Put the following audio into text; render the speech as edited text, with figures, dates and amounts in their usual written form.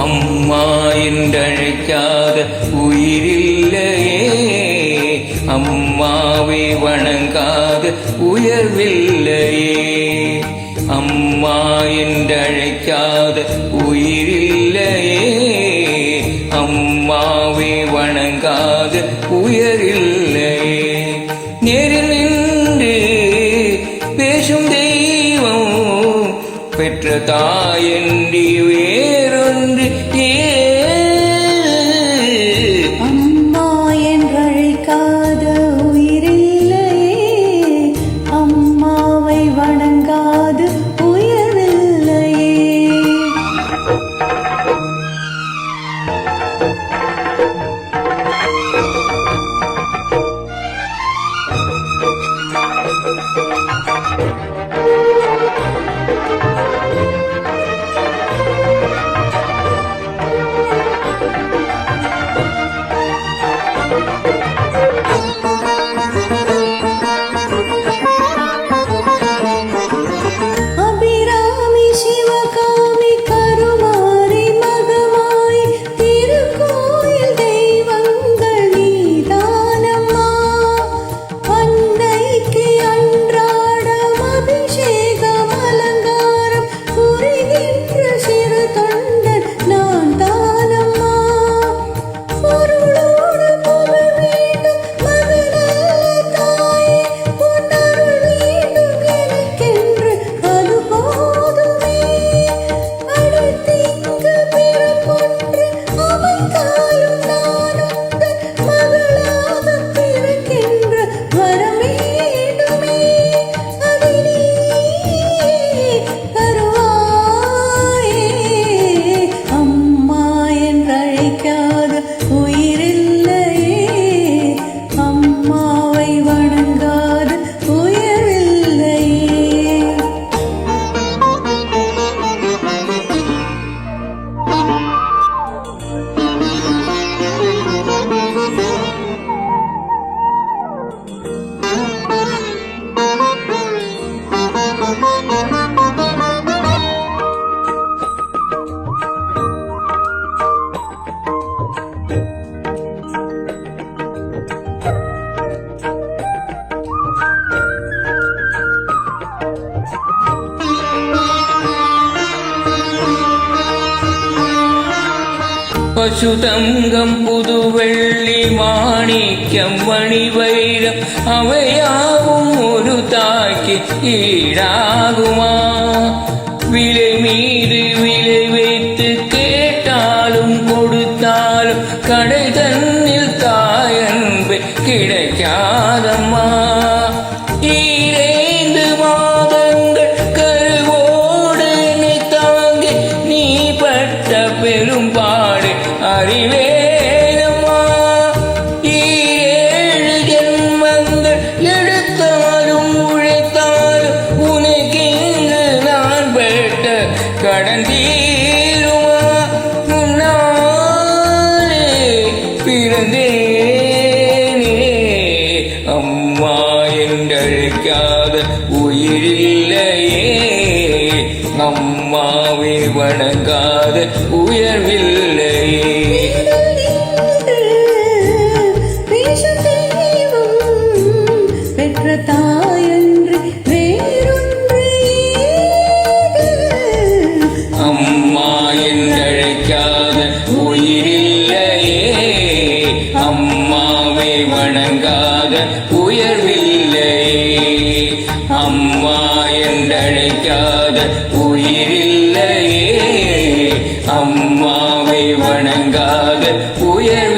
அம்மா என்றழைக்காத உயிரில்லையே, அம்மாவை வணங்காத உயர்வில்லையே. அம்மா என்றழைக்காத உயிரில்லையே, அம்மாவை வணங்காத உயரில்லையே. நேரில் நின்று பேசும் தெய்வம் பெற்ற தாயன்றி வேறொன்று அம்மா என்றழைக்காத உயிரில்லையே, அம்மாவை வணங்காது உயர்வில்லையே. பசுதங்கம் புதுவெள்ளி மாணிக்கம் மணி வைரம் அவையாவும் ஒரு தாய்க்கு ஈடாகுமா? விலை மீது விலை வைத்து கேட்டாலும் கொடுத்தாலும் கடை தன்னில் தாயன்பு கிடைக்காதம்மா. ஈரேந்து மாதங்கள் கருவோடு என்னை தாங்கி நீ பட்ட பெரும்பாடு அறிவேனம்மா. ஈரேழு ஜென்மங்கள் எடுத்தாலும் உழைத்தாலும் உனக்கெங்கு நான் பெற்ற கடன் தீருமா? முன்னாலே பிறந்தேனே, அம்மா என்றழைக்காத உயிரில்லையே, அம்மாவை வணங்காத உயர்வில்லையே. பெற்ற தாயன்று வேறொன்று அம்மா என்றழைக்காத உயிரில்லையே, அம்மாவை வணங்காத உயர்வில்லையே. அம்மா என்றழைக்காத உயிரில்லையே, அம்மாவை வணங்காத உயர்